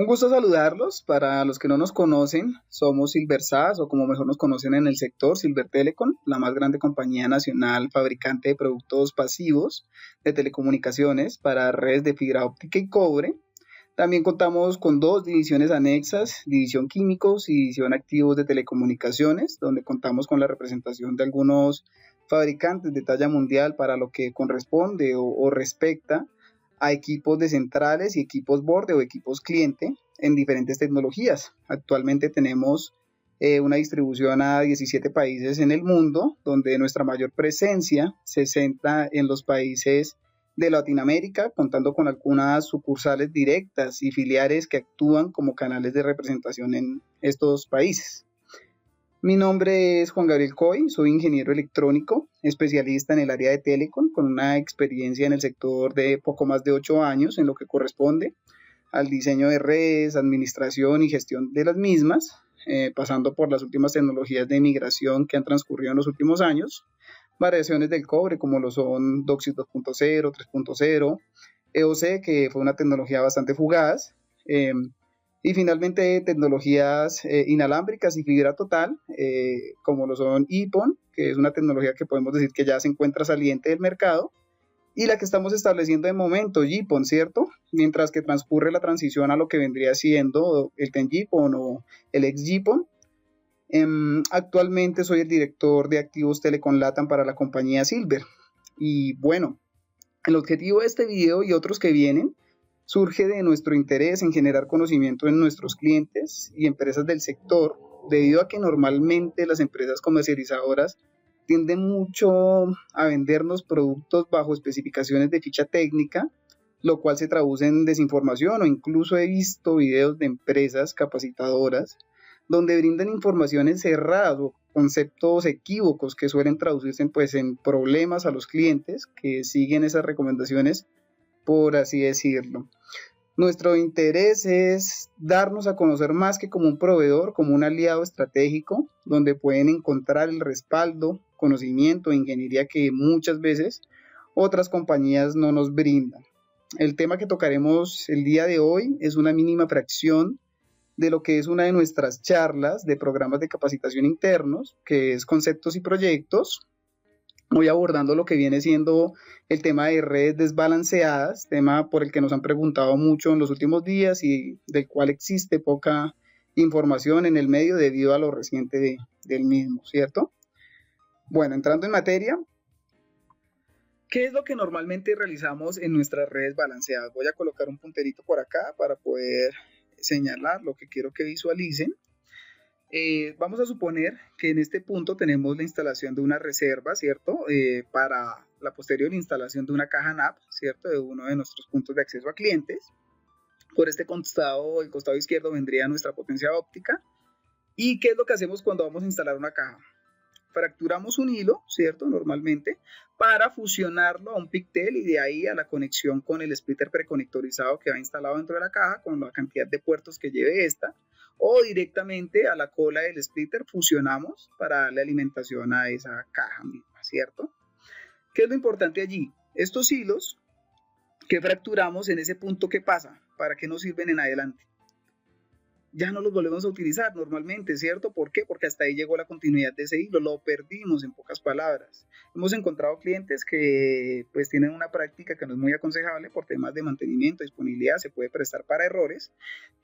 Un gusto saludarlos. Para los que no nos conocen, somos Silversas, o como mejor nos conocen en el sector, Silver Telecom, la más grande compañía nacional fabricante de productos pasivos de telecomunicaciones para redes de fibra óptica y cobre. También contamos con dos divisiones anexas, división químicos y división activos de telecomunicaciones, donde contamos con la representación de algunos fabricantes de talla mundial para lo que corresponde o respecta a equipos de centrales y equipos borde o equipos cliente en diferentes tecnologías. Actualmente tenemos una distribución a 17 países en el mundo, donde nuestra mayor presencia se centra en los países de Latinoamérica, contando con algunas sucursales directas y filiales que actúan como canales de representación en estos países. Mi nombre es Juan Gabriel Coy, soy ingeniero electrónico, especialista en el área de telecom, con una experiencia en el sector de poco más de 8 años en lo que corresponde al diseño de redes, administración y gestión de las mismas, pasando por las últimas tecnologías de migración que han transcurrido en los últimos años, variaciones del cobre como lo son DOCSIS 2.0, 3.0, EOC, que fue una tecnología bastante fugaz, y finalmente tecnologías inalámbricas y fibra total, como lo son EPON, que es una tecnología que podemos decir que ya se encuentra saliente del mercado, y la que estamos estableciendo de momento, GPON, ¿cierto? Mientras que transcurre la transición a lo que vendría siendo el TEN-GPON o el ex-GPON. Actualmente soy el director de activos Telecom Latam para la compañía Silver. Y bueno, el objetivo de este video y otros que vienen surge de nuestro interés en generar conocimiento en nuestros clientes y empresas del sector, debido a que normalmente las empresas comercializadoras tienden mucho a vendernos productos bajo especificaciones de ficha técnica, lo cual se traduce en desinformación, o incluso he visto videos de empresas capacitadoras donde brindan informaciones cerradas o conceptos equívocos que suelen traducirse en problemas a los clientes que siguen esas recomendaciones, por así decirlo. Nuestro interés es darnos a conocer más que como un proveedor, como un aliado estratégico, donde pueden encontrar el respaldo, conocimiento e ingeniería que muchas veces otras compañías no nos brindan. El tema que tocaremos el día de hoy es una mínima fracción de lo que es una de nuestras charlas de programas de capacitación internos, que es conceptos y proyectos. Voy abordando lo que viene siendo el tema de redes desbalanceadas, tema por el que nos han preguntado mucho en los últimos días y del cual existe poca información en el medio debido a lo reciente del mismo, ¿cierto? Bueno, entrando en materia, ¿qué es lo que normalmente realizamos en nuestras redes balanceadas? Voy a colocar un punterito por acá para poder señalar lo que quiero que visualicen. Vamos a suponer que en este punto tenemos la instalación de una reserva, ¿cierto? Para la posterior instalación de una caja NAP, ¿cierto? De uno de nuestros puntos de acceso a clientes. Por este costado, el costado izquierdo, vendría nuestra potencia óptica. ¿Y qué es lo que hacemos cuando vamos a instalar una caja? Fracturamos un hilo, ¿cierto? Normalmente, para fusionarlo a un pictel y de ahí a la conexión con el splitter preconectorizado que va instalado dentro de la caja con la cantidad de puertos que lleve esta, o directamente a la cola del splitter fusionamos para darle alimentación a esa caja misma, ¿cierto? ¿Qué es lo importante allí? Estos hilos que fracturamos en ese punto, ¿qué pasa? ¿Para qué nos sirven en adelante? Ya no los volvemos a utilizar normalmente, ¿cierto? ¿Por qué? Porque hasta ahí llegó la continuidad de ese hilo, lo perdimos en pocas palabras. Hemos encontrado clientes que pues tienen una práctica que no es muy aconsejable por temas de mantenimiento, disponibilidad, se puede prestar para errores,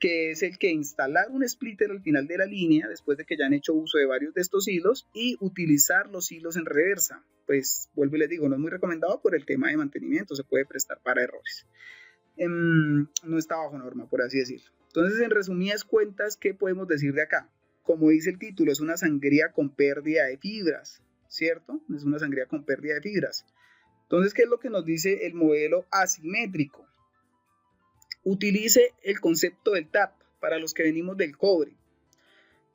que es el que instalar un splitter al final de la línea después de que ya han hecho uso de varios de estos hilos y utilizar los hilos en reversa. Pues vuelvo y les digo, no es muy recomendado por el tema de mantenimiento, se puede prestar para errores. No está bajo norma, por así decirlo. Entonces, en resumidas cuentas, ¿qué podemos decir de acá? Como dice el título, es una sangría con pérdida de fibras, ¿cierto? Es una sangría con pérdida de fibras. Entonces, ¿qué es lo que nos dice el modelo asimétrico? Utilice el concepto del TAP para los que venimos del cobre.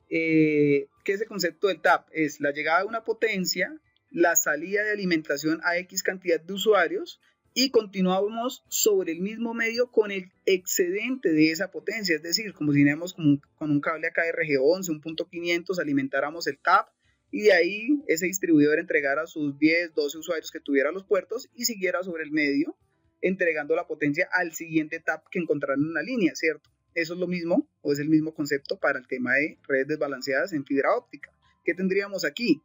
¿Qué es el concepto del TAP? Es la llegada de una potencia, la salida de alimentación a X cantidad de usuarios y continuamos sobre el mismo medio con el excedente de esa potencia, es decir, como si tenemos con un cable acá de RG11, un punto 500, alimentáramos el TAP y de ahí ese distribuidor entregara a sus 10, 12 usuarios que tuviera los puertos y siguiera sobre el medio entregando la potencia al siguiente TAP que encontraran en la línea, ¿cierto? Eso es lo mismo, o es el mismo concepto para el tema de redes desbalanceadas en fibra óptica. ¿Qué tendríamos aquí?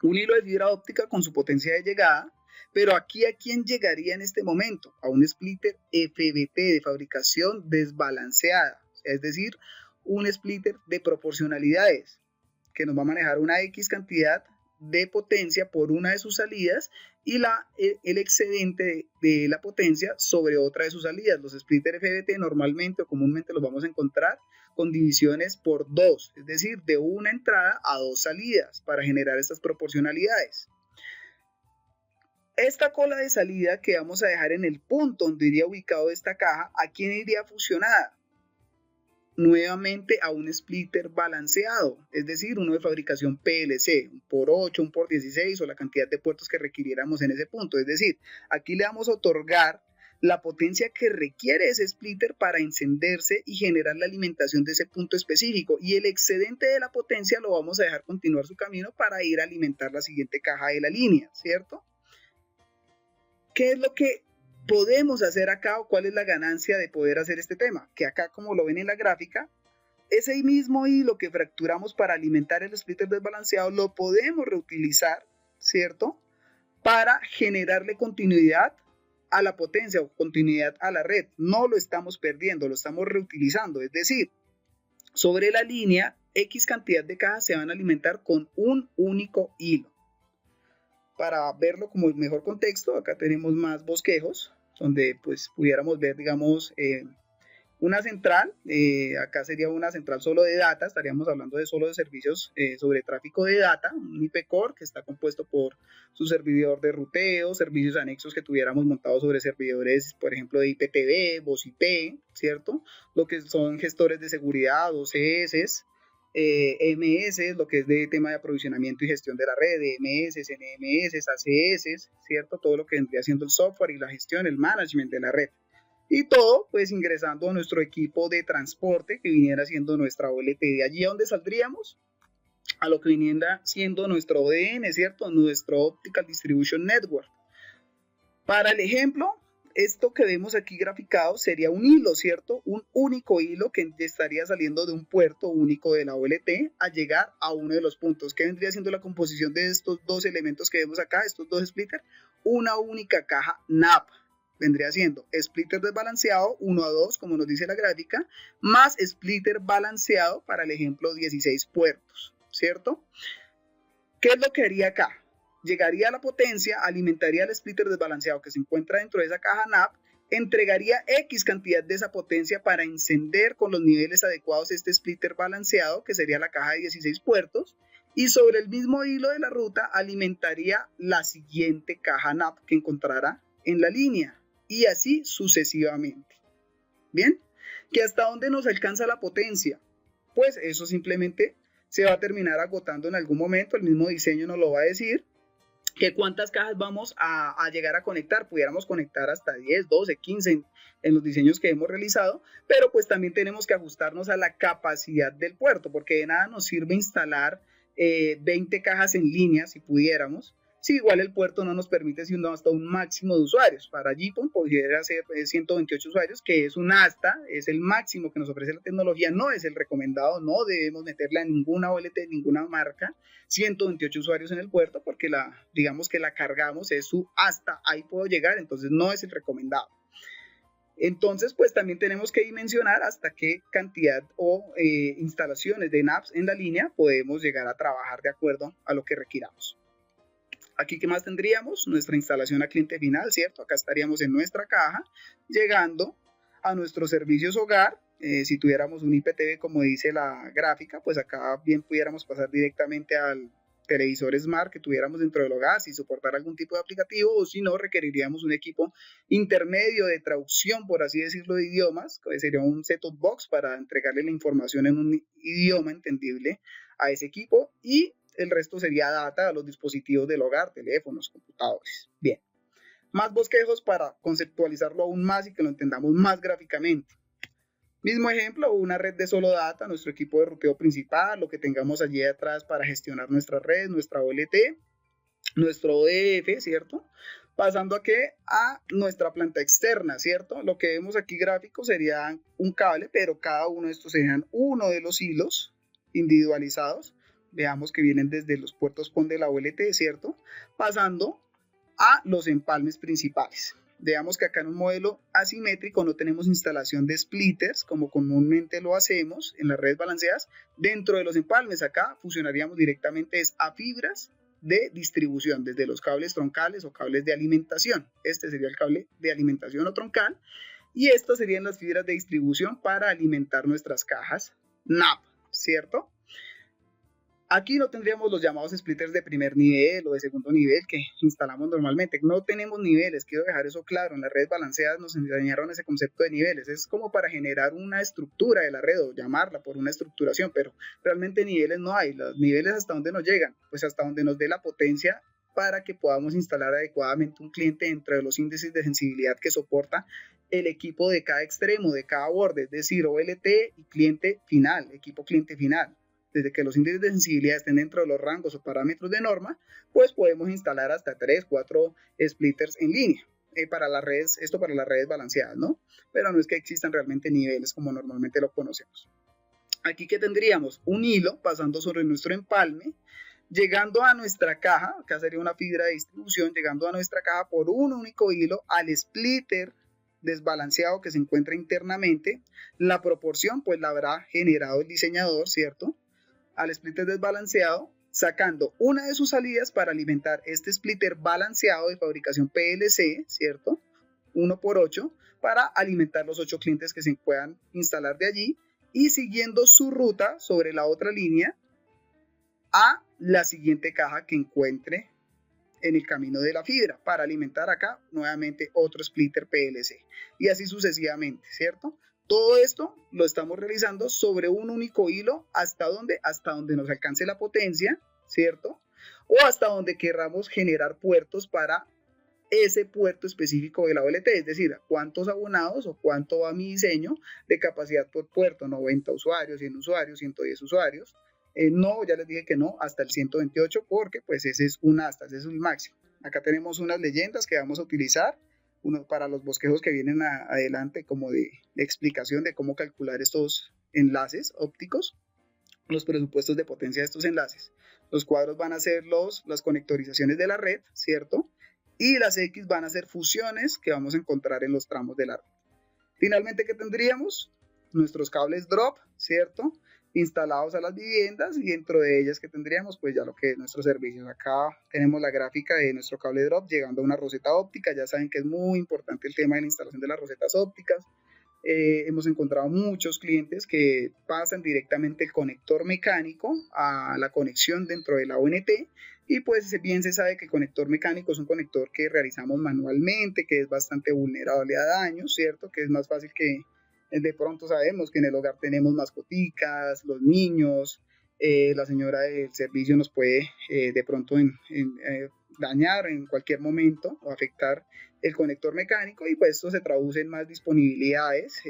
Un hilo de fibra óptica con su potencia de llegada, pero aquí ¿a quién llegaría en este momento? A un splitter FBT de fabricación desbalanceada, es decir, un splitter de proporcionalidades que nos va a manejar una X cantidad de potencia por una de sus salidas y el excedente de la potencia sobre otra de sus salidas. Los splitters FBT normalmente o comúnmente los vamos a encontrar con divisiones por 2, es decir, de una entrada a 2 salidas para generar estas proporcionalidades. Esta cola de salida que vamos a dejar en el punto donde iría ubicado esta caja, ¿a quién iría fusionada? Nuevamente a un splitter balanceado, es decir, uno de fabricación PLC, un por 8, un por 16 o la cantidad de puertos que requiriéramos en ese punto. Es decir, aquí le vamos a otorgar la potencia que requiere ese splitter para encenderse y generar la alimentación de ese punto específico, y el excedente de la potencia lo vamos a dejar continuar su camino para ir a alimentar la siguiente caja de la línea, ¿cierto? ¿Qué es lo que podemos hacer acá o cuál es la ganancia de poder hacer este tema? Que acá, como lo ven en la gráfica, ese mismo hilo que fracturamos para alimentar el splitter desbalanceado lo podemos reutilizar, ¿cierto? Para generarle continuidad a la potencia o continuidad a la red. No lo estamos perdiendo, lo estamos reutilizando. Es decir, sobre la línea, X cantidad de cajas se van a alimentar con un único hilo. Para verlo como el mejor contexto, acá tenemos más bosquejos, donde pues pudiéramos ver, digamos, una central. Acá sería una central solo de data, estaríamos hablando de solo de servicios sobre tráfico de data, un IP Core que está compuesto por su servidor de ruteo, servicios anexos que tuviéramos montados sobre servidores, por ejemplo, de IPTV, voz IP, ¿cierto? Lo que son gestores de seguridad, OCS, MS, lo que es de tema de aprovisionamiento y gestión de la red, DMS, NMS, ACS, ¿cierto? Todo lo que vendría siendo el software y la gestión, el management de la red. Y todo, pues, ingresando a nuestro equipo de transporte que viniera siendo nuestra OLT. De allí a donde saldríamos, a lo que viniera siendo nuestro ODN, ¿cierto? Nuestro Optical Distribution Network. Para el ejemplo, esto que vemos aquí graficado sería un hilo, ¿cierto? Un único hilo que estaría saliendo de un puerto único de la OLT a llegar a uno de los puntos. ¿Qué vendría siendo la composición de estos dos elementos que vemos acá, estos dos splitters? Una única caja NAP. Vendría siendo splitter desbalanceado 1 a 2, como nos dice la gráfica, más splitter balanceado para el ejemplo 16 puertos, ¿cierto? ¿Qué es lo que haría acá? Llegaría a la potencia, alimentaría el splitter desbalanceado que se encuentra dentro de esa caja NAP, entregaría X cantidad de esa potencia para encender con los niveles adecuados este splitter balanceado, que sería la caja de 16 puertos, y sobre el mismo hilo de la ruta alimentaría la siguiente caja NAP que encontrará en la línea, y así sucesivamente. ¿Bien? ¿Que hasta dónde nos alcanza la potencia? Pues eso simplemente se va a terminar agotando en algún momento, el mismo diseño nos lo va a decir, que cuántas cajas vamos a llegar a conectar. Pudiéramos conectar hasta 10, 12, 15 en los diseños que hemos realizado, pero pues también tenemos que ajustarnos a la capacidad del puerto, porque de nada nos sirve instalar 20 cajas en línea si pudiéramos, si igual el puerto no nos permite sino hasta un máximo de usuarios. Para GPON pudiera ser 128 usuarios, que es un hasta, es el máximo que nos ofrece la tecnología, no es el recomendado, no debemos meterle a ninguna OLT, ninguna marca 128 usuarios en el puerto, porque digamos que la cargamos, es su hasta ahí puedo llegar, entonces no es el recomendado. Entonces, pues también tenemos que dimensionar hasta qué cantidad o instalaciones de NAPs en la línea podemos llegar a trabajar de acuerdo a lo que requiramos. Aquí, ¿qué más tendríamos? Nuestra instalación a cliente final, ¿cierto? Acá estaríamos en nuestra caja, llegando a nuestros servicios hogar. Si tuviéramos un IPTV, como dice la gráfica, pues acá bien pudiéramos pasar directamente al televisor Smart que tuviéramos dentro del hogar, si soportar algún tipo de aplicativo, o si no, requeriríamos un equipo intermedio de traducción, por así decirlo, de idiomas, que sería un set-top box para entregarle la información en un idioma entendible a ese equipo, y el resto sería data a los dispositivos del hogar, teléfonos, computadores. Bien, más bosquejos para conceptualizarlo aún más y que lo entendamos más gráficamente. Mismo ejemplo, una red de solo data, nuestro equipo de ruteo principal, lo que tengamos allí atrás para gestionar nuestra red, nuestra OLT, nuestro ODF, ¿cierto? Pasando a qué? A nuestra planta externa, ¿cierto? Lo que vemos aquí gráfico sería un cable, pero cada uno de estos serían uno de los hilos individualizados. Veamos que vienen desde los puertos PON de la OLT, ¿cierto? Pasando a los empalmes principales. Veamos que acá en un modelo asimétrico no tenemos instalación de splitters como comúnmente lo hacemos en las redes balanceadas. Dentro de los empalmes acá fusionaríamos directamente a fibras de distribución, desde los cables troncales o cables de alimentación. Este sería el cable de alimentación o troncal, y estas serían las fibras de distribución para alimentar nuestras cajas NAP, ¿cierto? Aquí no tendríamos los llamados splitters de primer nivel o de segundo nivel que instalamos normalmente. No tenemos niveles, quiero dejar eso claro. En las redes balanceadas nos enseñaron ese concepto de niveles. Es como para generar una estructura de la red o llamarla por una estructuración, pero realmente niveles no hay. Los niveles hasta donde nos llegan, pues hasta donde nos dé la potencia para que podamos instalar adecuadamente un cliente dentro de los índices de sensibilidad que soporta el equipo de cada extremo, de cada borde, es decir, OLT y cliente final, equipo cliente final. Desde que los índices de sensibilidad estén dentro de los rangos o parámetros de norma, pues podemos instalar hasta 3, 4 splitters en línea. Para las redes, esto para las redes balanceadas, ¿no? Pero no es que existan realmente niveles como normalmente lo conocemos. Aquí que tendríamos un hilo pasando sobre nuestro empalme, llegando a nuestra caja, acá sería una fibra de distribución, llegando a nuestra caja por un único hilo al splitter desbalanceado que se encuentra internamente. La proporción pues la habrá generado el diseñador, ¿cierto? Al splitter desbalanceado, sacando una de sus salidas para alimentar este splitter balanceado de fabricación PLC, ¿cierto? 1x8, para alimentar los 8 clientes que se puedan instalar de allí, y siguiendo su ruta sobre la otra línea a la siguiente caja que encuentre en el camino de la fibra para alimentar acá nuevamente otro splitter PLC, y así sucesivamente, ¿cierto? Todo esto lo estamos realizando sobre un único hilo. ¿Hasta dónde? Hasta donde nos alcance la potencia, ¿cierto? O hasta donde queramos generar puertos para ese puerto específico de la OLT, es decir, cuántos abonados o cuánto va mi diseño de capacidad por puerto, 90 usuarios, 100 usuarios, 110 usuarios. No, ya les dije que no, hasta el 128, porque pues ese es un hasta, ese es el máximo. Acá tenemos unas leyendas que vamos a utilizar para los bosquejos que vienen adelante, como de explicación de cómo calcular estos enlaces ópticos, los presupuestos de potencia de estos enlaces. Los cuadros van a ser las conectorizaciones de la red, ¿cierto? Y las X van a ser fusiones que vamos a encontrar en los tramos de la red. Finalmente, ¿qué tendríamos? Nuestros cables drop, ¿cierto? Instalados a las viviendas, y dentro de ellas que tendríamos pues ya lo que es nuestros servicios. Acá tenemos la gráfica de nuestro cable drop llegando a una roseta óptica. Ya saben que es muy importante el tema de la instalación de las rosetas ópticas. Hemos encontrado muchos clientes que pasan directamente el conector mecánico a la conexión dentro de la ONT, y pues bien se sabe que el conector mecánico es un conector que realizamos manualmente, que es bastante vulnerable a daños, ¿cierto? Que es más fácil que de pronto sabemos que en el hogar tenemos mascoticas, los niños, la señora del servicio nos puede de pronto dañar en cualquier momento o afectar el conector mecánico, y pues esto se traduce en más disponibilidades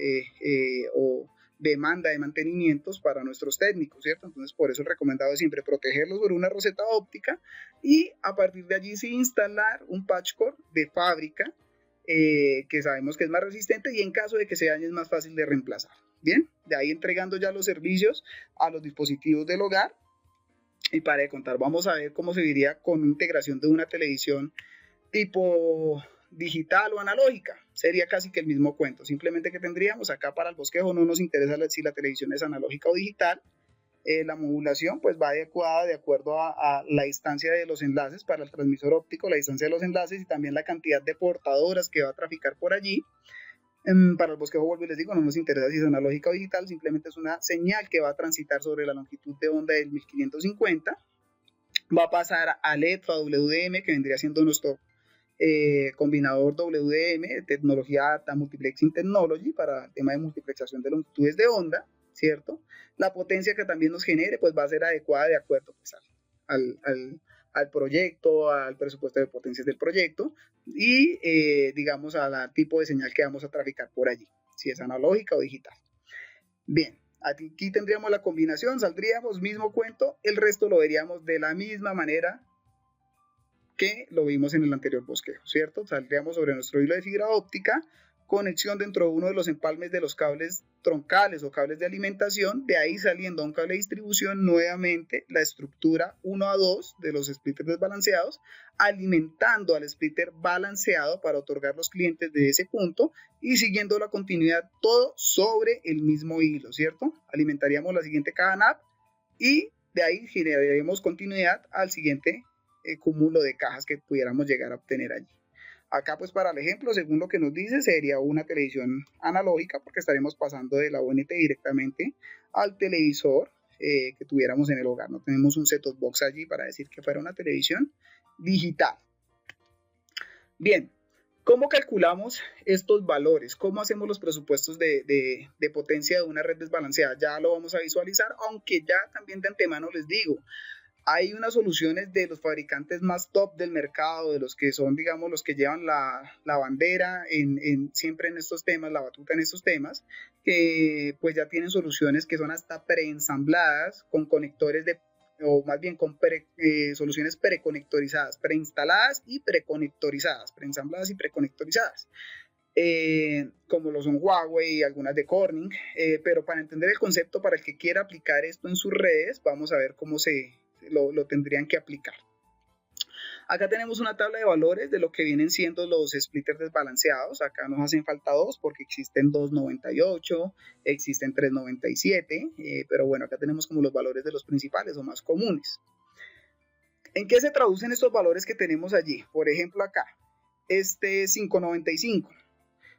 o demanda de mantenimientos para nuestros técnicos, ¿cierto? Entonces por eso es recomendado siempre protegerlos por una roseta óptica, y a partir de allí sí instalar un patch cord de fábrica que sabemos que es más resistente, y en caso de que se dañe es más fácil de reemplazar. Bien, de ahí entregando ya los servicios a los dispositivos del hogar. Y para de contar, vamos a ver cómo se diría con integración de una televisión tipo digital o analógica. Sería casi que el mismo cuento, simplemente que tendríamos acá para el bosquejo no nos interesa si la televisión es analógica o digital. La modulación pues va adecuada de acuerdo a la distancia de los enlaces para el transmisor óptico, la distancia de los enlaces y también la cantidad de portadoras que va a traficar por allí. Para el bosquejo, vuelvo y les digo, no nos interesa si es analógica o digital, simplemente es una señal que va a transitar sobre la longitud de onda del 1550. Va a pasar a LED o a WDM, que vendría siendo nuestro combinador WDM, tecnología Data Multiplexing Technology, para el tema de multiplexación de longitudes de onda, ¿cierto? La potencia que también nos genere pues va a ser adecuada de acuerdo pues, al proyecto, al presupuesto de potencias del proyecto, y digamos al tipo de señal que vamos a traficar por allí, si es analógica o digital. Bien, aquí tendríamos la combinación, saldríamos mismo cuento, el resto lo veríamos de la misma manera que lo vimos en el anterior bosquejo, ¿cierto? Saldríamos sobre nuestro hilo de fibra óptica, conexión dentro de uno de los empalmes de los cables troncales o cables de alimentación, de ahí saliendo a un cable de distribución, nuevamente la estructura 1 a 2 de los splitters desbalanceados, alimentando al splitter balanceado para otorgar los clientes de ese punto y siguiendo la continuidad todo sobre el mismo hilo, ¿cierto? Alimentaríamos la siguiente caja NAP y de ahí generaríamos continuidad al siguiente cúmulo de cajas que pudiéramos llegar a obtener allí. Acá pues para el ejemplo, según lo que nos dice, sería una televisión analógica porque estaremos pasando de la UNT directamente al televisor que tuviéramos en el hogar. No tenemos un set-top box allí para decir que fuera una televisión digital. Bien, ¿cómo calculamos estos valores? ¿Cómo hacemos los presupuestos de potencia de una red desbalanceada? Ya lo vamos a visualizar, aunque ya también de antemano les digo, hay unas soluciones de los fabricantes más top del mercado, de los que son, digamos, los que llevan la bandera siempre en estos temas, la batuta en estos temas, que pues ya tienen soluciones que son hasta preensambladas con conectores o más bien con soluciones preconectorizadas, preinstaladas y preconectorizadas, preensambladas y preconectorizadas. Como lo son Huawei y algunas de Corning, pero para entender el concepto, para el que quiera aplicar esto en sus redes, vamos a ver cómo lo tendrían que aplicar. Acá tenemos una tabla de valores de lo que vienen siendo los splitters desbalanceados. Acá nos hacen falta dos porque existen 298, existen 397, pero bueno, acá tenemos como los valores de los principales o más comunes. ¿En qué se traducen estos valores que tenemos allí? Por ejemplo acá, este 595.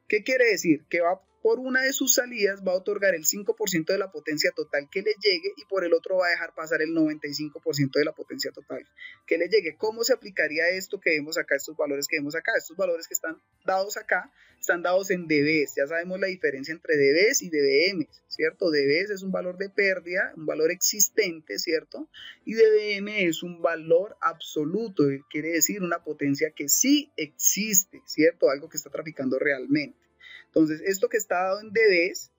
¿Qué quiere decir? Que va por una de sus salidas va a otorgar el 5% de la potencia total que le llegue y por el otro va a dejar pasar el 95% de la potencia total que le llegue. ¿Cómo se aplicaría esto que vemos acá, estos valores que vemos acá? Estos valores que están dados acá están dados en dBs. Ya sabemos la diferencia entre dBs y dBm, ¿cierto? dBs es un valor de pérdida, un valor existente, ¿cierto? Y dBm es un valor absoluto, quiere decir una potencia que sí existe, ¿cierto? Algo que está traficando realmente. Entonces, esto que está dado en dBs,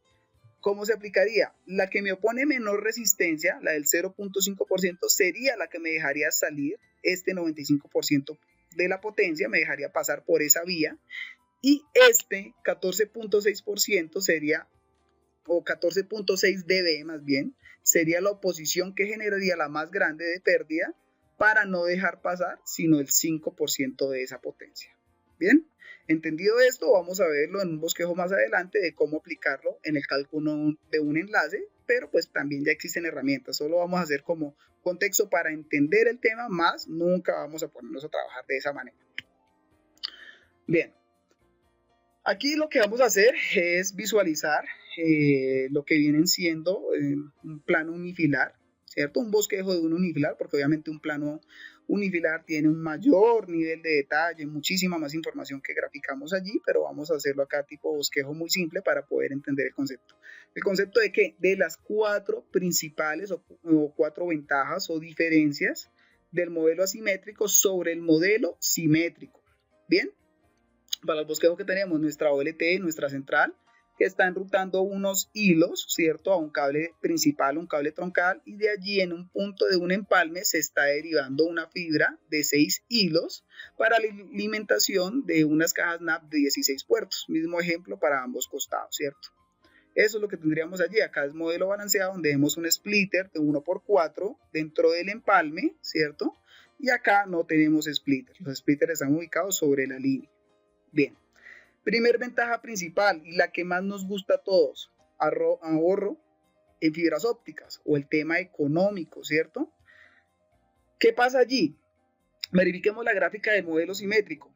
¿cómo se aplicaría? La que me opone menor resistencia, la del 0.5%, sería la que me dejaría salir este 95% de la potencia, me dejaría pasar por esa vía. Y este 14.6% sería, o 14.6 dB más bien, sería la oposición que generaría la más grande de pérdida para no dejar pasar sino el 5% de esa potencia. Bien, entendido esto, vamos a verlo en un bosquejo más adelante de cómo aplicarlo en el cálculo de un enlace, pero pues también ya existen herramientas, solo vamos a hacer como contexto para entender el tema, más nunca vamos a ponernos a trabajar de esa manera. Bien, aquí lo que vamos a hacer es visualizar lo que vienen siendo un plano unifilar, ¿cierto? Un bosquejo de un unifilar, porque obviamente un plano unifilar tiene un mayor nivel de detalle, muchísima más información que graficamos allí, pero vamos a hacerlo acá tipo bosquejo muy simple para poder entender el concepto. ¿El concepto de qué? De las cuatro principales o cuatro ventajas o diferencias del modelo asimétrico sobre el modelo simétrico. ¿Bien? Para el bosquejo que tenemos nuestra OLT, nuestra central, que está enrutando unos hilos, ¿cierto? A un cable principal, un cable troncal, y de allí en un punto de un empalme se está derivando una fibra de 6 hilos para la alimentación de unas cajas NAP de 16 puertos. Mismo ejemplo para ambos costados, ¿cierto? Eso es lo que tendríamos allí. Acá es modelo balanceado donde vemos un splitter de 1x4 dentro del empalme, ¿cierto? Y acá no tenemos splitter. Los splitters están ubicados sobre la línea. Bien. Primer ventaja principal y la que más nos gusta a todos, ahorro en fibras ópticas o el tema económico, ¿cierto? ¿Qué pasa allí? Verifiquemos la gráfica del modelo simétrico.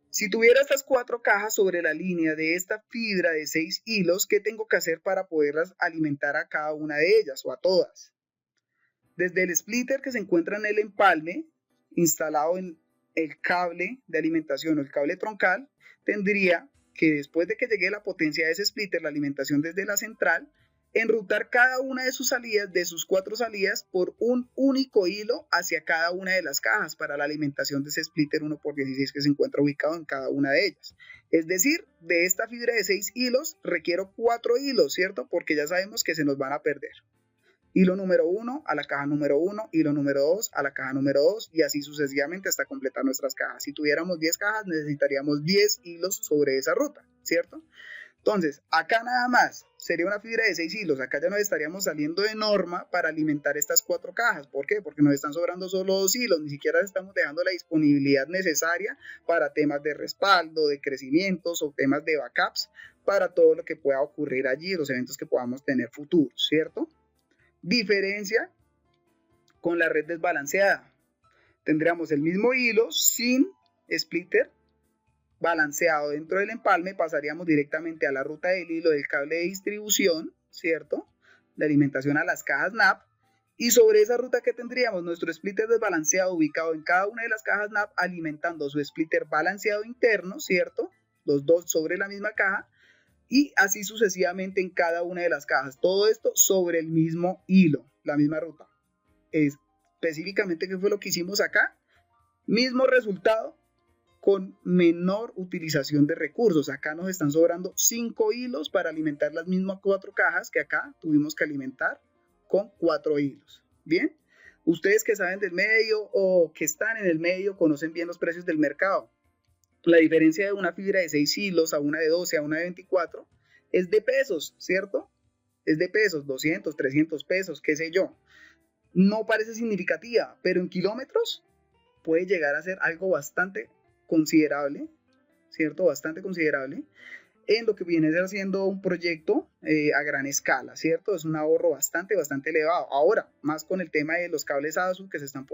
Si tuviera estas cuatro cajas sobre la línea de esta fibra de 6 hilos, ¿qué tengo que hacer para poderlas alimentar a cada una de ellas o a todas? Desde el splitter que se encuentra en el empalme, instalado en el cable de alimentación o el cable troncal, tendría que después de que llegue la potencia de ese splitter, la alimentación desde la central, enrutar cada una de sus salidas, de sus 4 salidas, por un único hilo hacia cada una de las cajas para la alimentación de ese splitter 1x16 que se encuentra ubicado en cada una de ellas. Es decir, de esta fibra de 6 hilos requiero 4 hilos, ¿cierto? Porque ya sabemos que se nos van a perder. Hilo número 1 a la caja número 1, hilo número 2 a la caja número 2 y así sucesivamente hasta completar nuestras cajas. Si tuviéramos 10 cajas, necesitaríamos 10 hilos sobre esa ruta, ¿cierto? Entonces, acá nada más sería una fibra de 6 hilos. Acá ya nos estaríamos saliendo de norma para alimentar estas 4 cajas. ¿Por qué? Porque nos están sobrando solo 2 hilos. Ni siquiera estamos dejando la disponibilidad necesaria para temas de respaldo, de crecimientos o temas de backups para todo lo que pueda ocurrir allí, los eventos que podamos tener futuros, ¿cierto? Diferencia con la red desbalanceada. Tendríamos el mismo hilo sin splitter balanceado dentro del empalme, pasaríamos directamente a la ruta del hilo del cable de distribución, ¿cierto? De alimentación a las cajas NAP. Y sobre esa ruta que tendríamos nuestro splitter desbalanceado ubicado en cada una de las cajas NAP, alimentando su splitter balanceado interno, ¿cierto? Los dos sobre la misma caja. Y así sucesivamente en cada una de las cajas. Todo esto sobre el mismo hilo, la misma ruta. Específicamente, ¿qué fue lo que hicimos acá? Mismo resultado, con menor utilización de recursos. Acá nos están sobrando 5 hilos para alimentar las mismas 4 cajas que acá tuvimos que alimentar con 4 hilos. Bien, ustedes que saben del medio o que están en el medio conocen bien los precios del mercado. La diferencia de una fibra de 6 hilos a una de 12 a una de 24 es de pesos, ¿cierto? Es de pesos, 200, 300 pesos, qué sé yo. No parece significativa, pero en kilómetros puede llegar a ser algo bastante considerable, ¿cierto? Bastante considerable en lo que viene siendo un proyecto a gran escala, ¿cierto? Es un ahorro bastante elevado. Ahora, más con el tema de los cables ASU que se están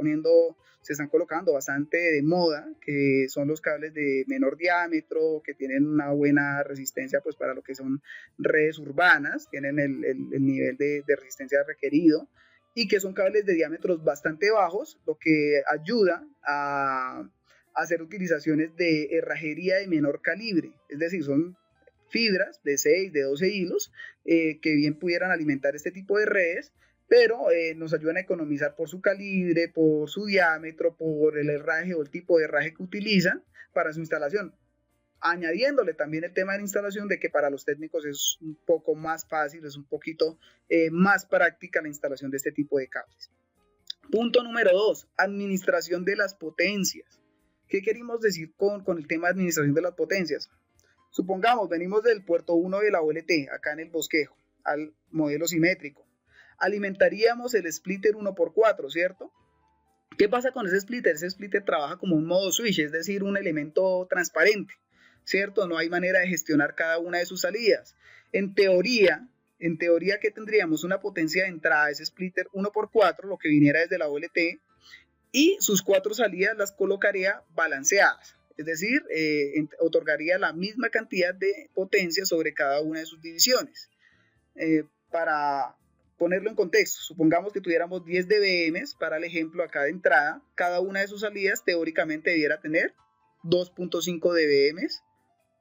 colocando bastante de moda, que son los cables de menor diámetro, que tienen una buena resistencia pues para lo que son redes urbanas, tienen el nivel de resistencia requerido, y que son cables de diámetros bastante bajos, lo que ayuda a hacer utilizaciones de herrajería de menor calibre, es decir, son fibras de 6, de 12 hilos que bien pudieran alimentar este tipo de redes, pero nos ayudan a economizar por su calibre, por su diámetro, por el herraje o el tipo de herraje que utilizan para su instalación. Añadiéndole también el tema de la instalación de que para los técnicos es un poco más fácil, es un poquito más práctica la instalación de este tipo de cables. Punto número 2, administración de las potencias. ¿Qué queremos decir con el tema de administración de las potencias? Supongamos, venimos del puerto 1 de la OLT, acá en el bosquejo, al modelo simétrico. Alimentaríamos el splitter 1x4, ¿cierto? ¿Qué pasa con ese splitter? Ese splitter trabaja como un modo switch, es decir, un elemento transparente, ¿cierto? No hay manera de gestionar cada una de sus salidas. En teoría, ¿qué tendríamos? Una potencia de entrada de ese splitter 1x4, lo que viniera desde la OLT, y sus 4 salidas las colocaría balanceadas, es decir, otorgaría la misma cantidad de potencia sobre cada una de sus divisiones. Para ponerlo en contexto, supongamos que tuviéramos 10 dBm para el ejemplo acá de entrada, cada una de sus salidas teóricamente debiera tener 2.5 dBm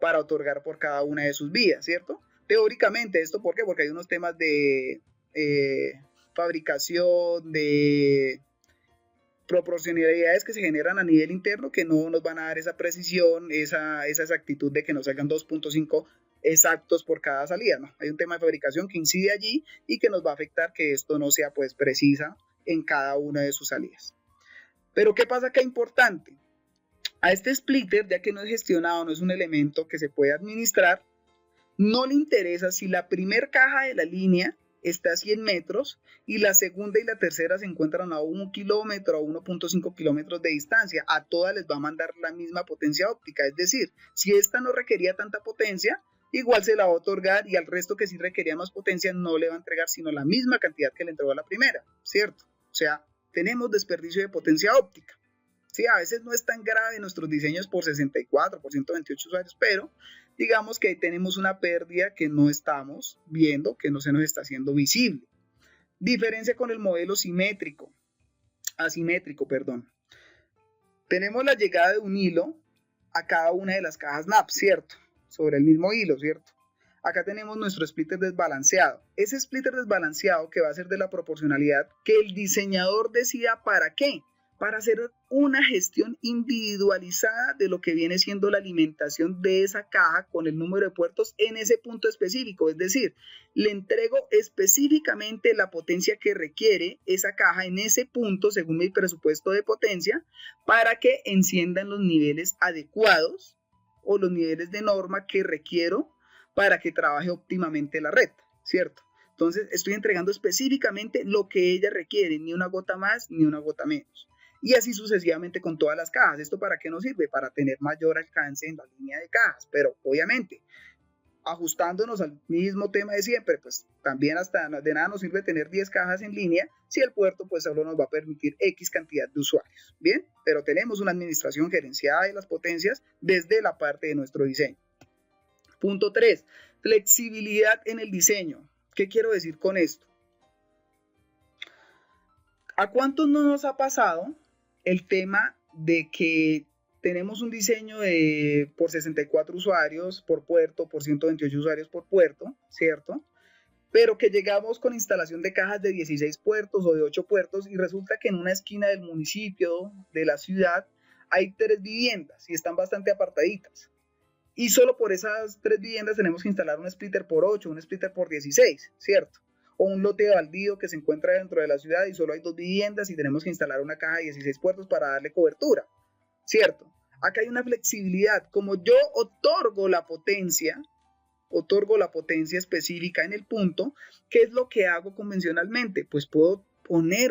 para otorgar por cada una de sus vías, ¿cierto? Teóricamente, ¿esto por qué? Porque hay unos temas de fabricación, de proporcionalidades que se generan a nivel interno que no nos van a dar esa precisión, esa exactitud de que nos salgan 2.5 exactos por cada salida, ¿no? Hay un tema de fabricación que incide allí y que nos va a afectar que esto no sea pues precisa en cada una de sus salidas. Pero ¿qué pasa acá importante? A este splitter, ya que no es gestionado, no es un elemento que se puede administrar, no le interesa si la primera caja de la línea está a 100 metros y la segunda y la tercera se encuentran a 1 kilómetro o 1.5 kilómetros de distancia. A todas les va a mandar la misma potencia óptica, es decir, si esta no requería tanta potencia, igual se la va a otorgar y al resto que sí requería más potencia no le va a entregar sino la misma cantidad que le entregó a la primera, ¿cierto? O sea, tenemos desperdicio de potencia óptica. Sí, a veces no es tan grave nuestros diseños por 64, por 128 usuarios, pero digamos que tenemos una pérdida que no estamos viendo, que no se nos está haciendo visible. Diferencia con el modelo asimétrico. Tenemos la llegada de un hilo a cada una de las cajas NAP, ¿cierto? Sobre el mismo hilo, ¿cierto? Acá tenemos nuestro splitter desbalanceado. Ese splitter desbalanceado que va a ser de la proporcionalidad que el diseñador decida para qué. para hacer una gestión individualizada de lo que viene siendo la alimentación de esa caja con el número de puertos en ese punto específico. Es decir, le entrego específicamente la potencia que requiere esa caja en ese punto según mi presupuesto de potencia para que enciendan los niveles adecuados o los niveles de norma que requiero para que trabaje óptimamente la red, ¿cierto? Entonces estoy entregando específicamente lo que ella requiere, ni una gota más ni una gota menos. Y así sucesivamente con todas las cajas. ¿Esto para qué nos sirve? Para tener mayor alcance en la línea de cajas, pero obviamente ajustándonos al mismo tema de siempre, pues también hasta de nada nos sirve tener 10 cajas en línea si el puerto pues solo nos va a permitir X cantidad de usuarios, ¿bien? Pero tenemos una administración gerenciada de las potencias desde la parte de nuestro diseño. Punto 3, flexibilidad en el diseño. ¿Qué quiero decir con esto? ¿A cuántos no nos ha pasado el tema de que tenemos un diseño de por 64 usuarios por puerto, por 128 usuarios por puerto, ¿cierto? Pero que llegamos con instalación de cajas de 16 puertos o de 8 puertos y resulta que en una esquina del municipio, de la ciudad, hay 3 viviendas y están bastante apartaditas. Y solo por esas 3 viviendas tenemos que instalar un splitter por 8, un splitter por 16, ¿cierto? O un lote baldío que se encuentra dentro de la ciudad y solo hay 2 viviendas y tenemos que instalar una caja de 16 puertos para darle cobertura, ¿cierto? Acá hay una flexibilidad. Como yo otorgo la potencia específica en el punto, ¿qué es lo que hago convencionalmente? Pues puedo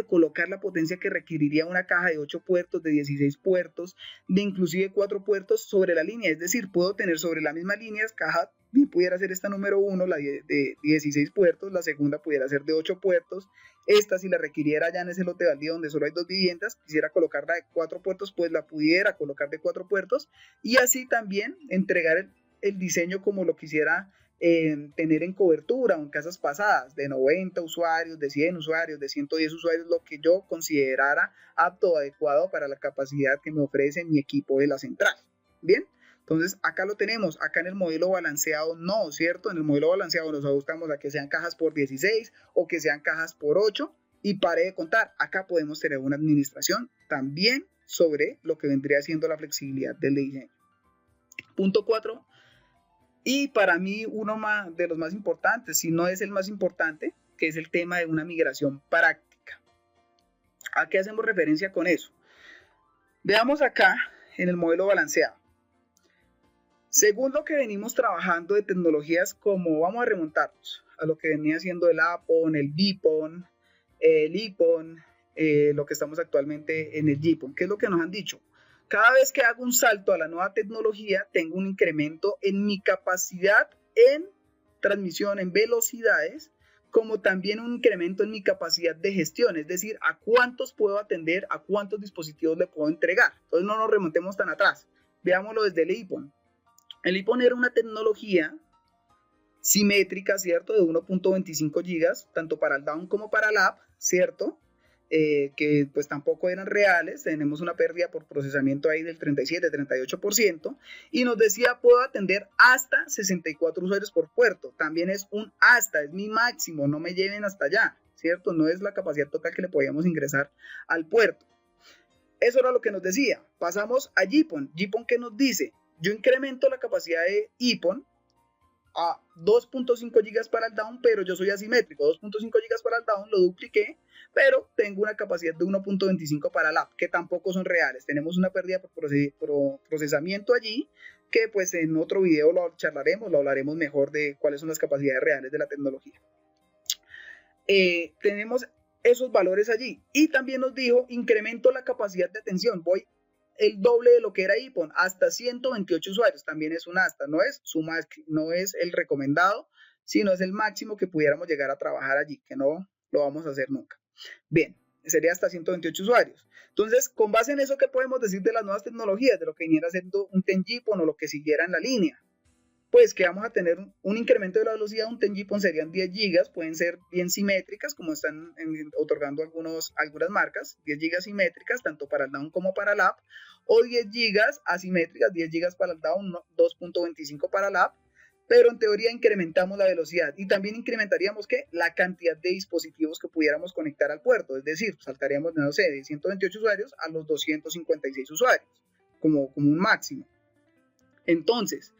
colocar la potencia que requeriría una caja de 8 puertos, de 16 puertos, de inclusive 4 puertos sobre la línea. Es decir, puedo tener sobre la misma línea caja, pudiera ser esta número 1, la de 16 puertos, la segunda pudiera ser de 8 puertos, esta si la requiriera ya en ese lote baldío donde solo hay 2 viviendas, quisiera colocarla de 4 puertos, pues la pudiera colocar de 4 puertos y así también entregar el diseño como lo quisiera tener en cobertura o en casas pasadas de 90 usuarios, de 100 usuarios, de 110 usuarios, lo que yo considerara apto o adecuado para la capacidad que me ofrece mi equipo de la central. Bien, entonces acá lo tenemos, acá en el modelo balanceado no, ¿cierto? En el modelo balanceado nos ajustamos a que sean cajas por 16 o que sean cajas por 8 y pare de contar, acá podemos tener una administración también sobre lo que vendría siendo la flexibilidad del diseño. Punto 4. Y para mí uno de los más importantes, si no es el más importante, que es el tema de una migración práctica. ¿A qué hacemos referencia con eso? Veamos acá en el modelo balanceado. Según lo que venimos trabajando de tecnologías como, vamos a remontarnos a lo que venía siendo el APON, el BPON, el IPON, lo que estamos actualmente en el GPON. ¿Qué es lo que nos han dicho? Cada vez que hago un salto a la nueva tecnología, tengo un incremento en mi capacidad en transmisión, en velocidades, como también un incremento en mi capacidad de gestión, es decir, a cuántos puedo atender, a cuántos dispositivos le puedo entregar. Entonces no nos remontemos tan atrás. Veámoslo desde el IPON. El IPON era una tecnología simétrica, ¿cierto? De 1.25 gigas, tanto para el down como para el up, ¿cierto? Que pues tampoco eran reales, tenemos una pérdida por procesamiento ahí del 37-38% y nos decía puedo atender hasta 64 usuarios por puerto, también es un hasta, es mi máximo, no me lleven hasta allá, ¿cierto? No es la capacidad total que le podíamos ingresar al puerto. Eso era lo que nos decía. Pasamos a GPON. GPON, ¿qué nos dice? Yo incremento la capacidad de IPON a 2.5 gigas para el down, pero yo soy asimétrico, 2.5 gigas para el down, lo dupliqué, pero tengo una capacidad de 1.25 para el up, que tampoco son reales. Tenemos una pérdida por procesamiento allí, que pues en otro video lo charlaremos, lo hablaremos mejor de cuáles son las capacidades reales de la tecnología. Tenemos esos valores allí, y también nos dijo, incremento la capacidad de atención, voy el doble de lo que era IPON, hasta 128 usuarios, también es un hasta, no es el recomendado, sino es el máximo que pudiéramos llegar a trabajar allí, que no lo vamos a hacer nunca. Bien, sería hasta 128 usuarios. Entonces, con base en eso, ¿qué podemos decir de las nuevas tecnologías? De lo que viniera siendo un 10GPON o lo que siguiera en la línea. Pues que vamos a tener un incremento de la velocidad, un 10GPON serían 10 gigas, pueden ser bien simétricas, como están otorgando algunas marcas, 10 gigas simétricas, tanto para el down como para el up, o 10 gigas asimétricas, 10 gigas para el down, 2.25 para el up, pero en teoría incrementamos la velocidad y también incrementaríamos ¿qué? La cantidad de dispositivos que pudiéramos conectar al puerto, es decir, saltaríamos, no sé, de 128 usuarios a los 256 usuarios, como un máximo. Entonces,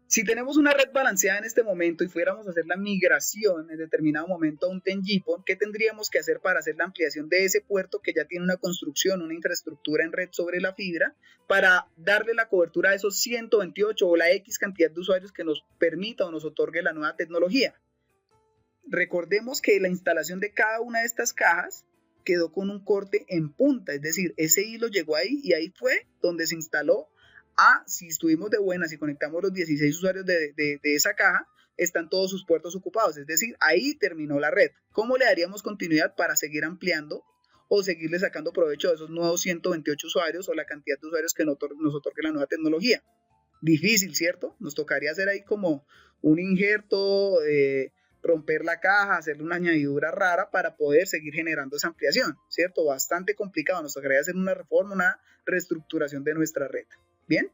si tenemos una red balanceada en este momento y fuéramos a hacer la migración en determinado momento a un 10GPON, ¿qué tendríamos que hacer para hacer la ampliación de ese puerto que ya tiene una construcción, una infraestructura en red sobre la fibra, para darle la cobertura a esos 128 o la X cantidad de usuarios que nos permita o nos otorgue la nueva tecnología? Recordemos que la instalación de cada una de estas cajas quedó con un corte en punta, es decir, ese hilo llegó ahí y ahí fue donde se instaló. Si estuvimos de buenas y conectamos los 16 usuarios de esa caja, están todos sus puertos ocupados, es decir, ahí terminó la red. ¿Cómo le daríamos continuidad para seguir ampliando o seguirle sacando provecho a esos nuevos 128 usuarios o la cantidad de usuarios que nos otorgue la nueva tecnología? Difícil, ¿cierto? Nos tocaría hacer ahí como un injerto, romper la caja, hacerle una añadidura rara para poder seguir generando esa ampliación, ¿cierto? Bastante complicado, nos tocaría hacer una reforma, una reestructuración de nuestra red. Bien,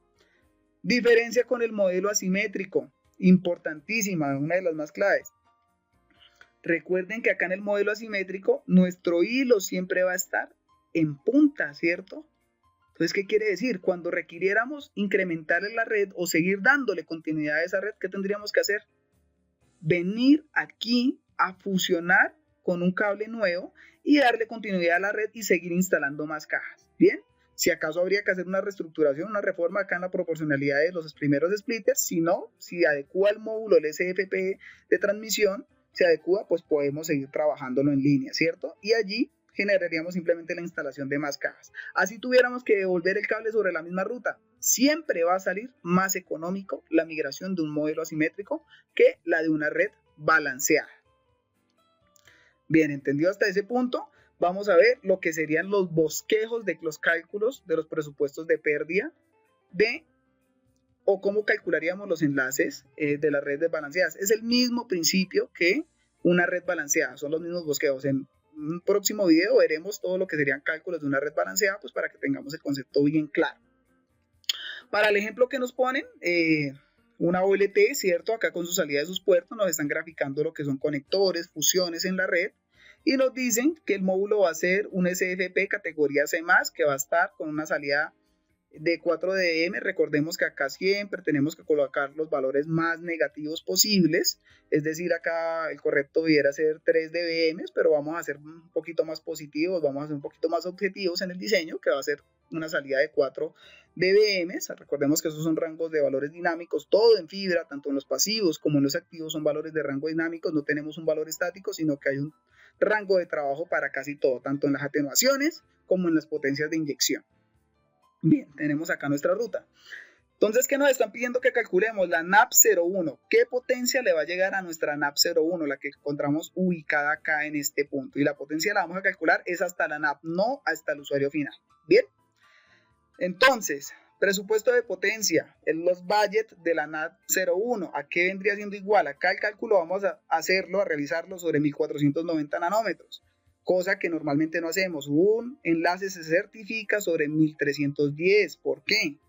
diferencia con el modelo asimétrico, importantísima, una de las más claves. Recuerden que acá en el modelo asimétrico nuestro hilo siempre va a estar en punta, ¿cierto? Entonces, ¿qué quiere decir? Cuando requiriéramos incrementar la red o seguir dándole continuidad a esa red, ¿qué tendríamos que hacer? Venir aquí a fusionar con un cable nuevo y darle continuidad a la red y seguir instalando más cajas. Bien, si acaso habría que hacer una reestructuración, una reforma acá en la proporcionalidad de los primeros splitters, si no, si adecua el módulo, el SFP de transmisión, se adecua, pues podemos seguir trabajándolo en línea, ¿cierto? Y allí generaríamos simplemente la instalación de más cajas. Así tuviéramos que devolver el cable sobre la misma ruta, siempre va a salir más económico la migración de un modelo asimétrico que la de una red balanceada. Bien, ¿entendido hasta ese punto? Vamos a ver lo que serían los bosquejos de los cálculos de los presupuestos de pérdida o cómo calcularíamos los enlaces de las redes balanceadas. Es el mismo principio que una red balanceada, son los mismos bosquejos. En un próximo video veremos todo lo que serían cálculos de una red balanceada, pues para que tengamos el concepto bien claro. Para el ejemplo que nos ponen, una OLT, ¿cierto? Acá con su salida de sus puertos nos están graficando lo que son conectores, fusiones en la red y nos dicen que el módulo va a ser un SFP categoría C+, que va a estar con una salida de 4 dm. Recordemos que acá siempre tenemos que colocar los valores más negativos posibles, es decir, acá el correcto debiera ser 3 dBm, pero vamos a ser un poquito más positivos, vamos a ser un poquito más objetivos en el diseño, que va a ser una salida de 4 dBm. Recordemos que esos son rangos de valores dinámicos, todo en fibra, tanto en los pasivos como en los activos son valores de rango dinámicos, no tenemos un valor estático, sino que hay un rango de trabajo para casi todo, tanto en las atenuaciones como en las potencias de inyección. Bien, tenemos acá nuestra ruta. Entonces, ¿qué nos están pidiendo que calculemos? La NAP01. ¿Qué potencia le va a llegar a nuestra NAP01? La que encontramos ubicada acá en este punto. Y la potencia la vamos a calcular es hasta la NAP, no hasta el usuario final. Bien. Entonces, presupuesto de potencia, el loss budget de la NAP01. ¿A qué vendría siendo igual? Acá el cálculo vamos a hacerlo, a realizarlo sobre 1490 nanómetros. Cosa que normalmente no hacemos. Un enlace se certifica sobre 1310. ¿Por qué?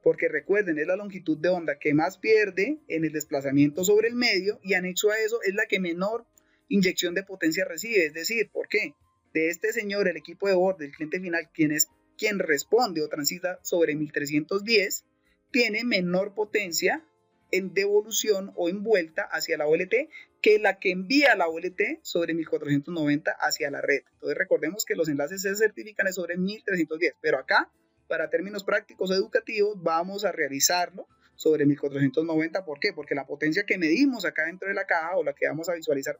Porque recuerden, es la longitud de onda que más pierde en el desplazamiento sobre el medio y anexo a eso es la que menor inyección de potencia recibe. Es decir, ¿por qué? De este señor, el equipo de borde, el cliente final, quien responde o transita sobre 1310, tiene menor potencia en devolución o en vuelta hacia la OLT que la que envía la OLT sobre 1490 hacia la red. Entonces recordemos que los enlaces se certifican sobre 1310, pero acá, para términos prácticos educativos, vamos a realizarlo sobre 1490. ¿Por qué? Porque la potencia que medimos acá dentro de la caja o la que vamos a visualizar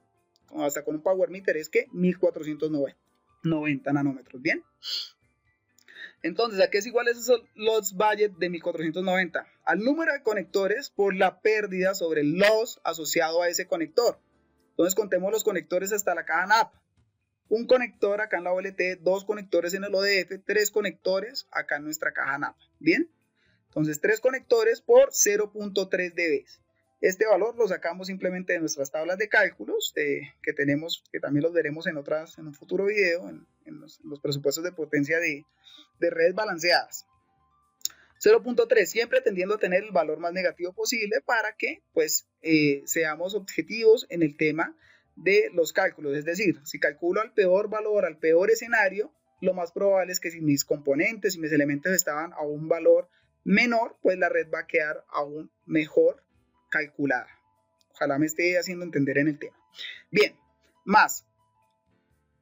hasta con un power meter es que 1490 nanómetros. Bien. Entonces, ¿a qué es igual esos loss budget de 1490? Al número de conectores por la pérdida sobre el loss asociado a ese conector. Entonces, contemos los conectores hasta la caja NAP. Un conector acá en la OLT, 2 conectores en el ODF, 3 conectores acá en nuestra caja NAP. ¿Bien? Entonces, 3 conectores por 0.3 dB. Este valor lo sacamos simplemente de nuestras tablas de cálculos que tenemos, que también los veremos en un futuro video, en los presupuestos de potencia de redes balanceadas. 0.3, siempre tendiendo a tener el valor más negativo posible para que pues seamos objetivos en el tema de los cálculos. Es decir, si calculo al peor valor, al peor escenario, lo más probable es que si mis componentes y mis elementos estaban a un valor menor, pues la red va a quedar aún mejor calculada. Ojalá me esté haciendo entender en el tema. Bien, más.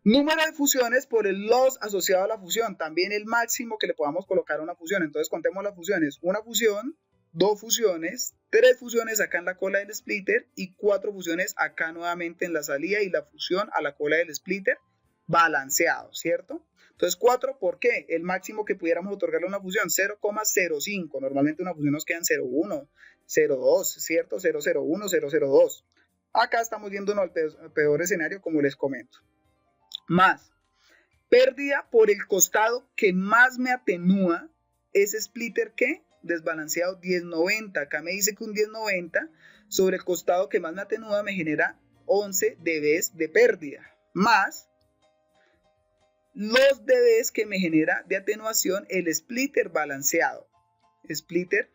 Número de fusiones por el loss asociado a la fusión. También el máximo que le podamos colocar a una fusión. Entonces contemos las fusiones. Una fusión, 2 fusiones, 3 fusiones acá en la cola del splitter y 4 fusiones acá nuevamente en la salida y la fusión a la cola del splitter balanceado, ¿cierto? Entonces 4, ¿por qué? El máximo que pudiéramos otorgarle a una fusión, 0,05. Normalmente una fusión nos quedan 0,1, 0,2, ¿cierto? 0,01, 0,02. Acá estamos viéndonos al peor escenario como les comento. Más pérdida por el costado que más me atenúa ese splitter que desbalanceado 1090. Acá me dice que un 1090 sobre el costado que más me atenúa me genera 11 dB de pérdida, más los dB que me genera de atenuación el splitter balanceado. Splitter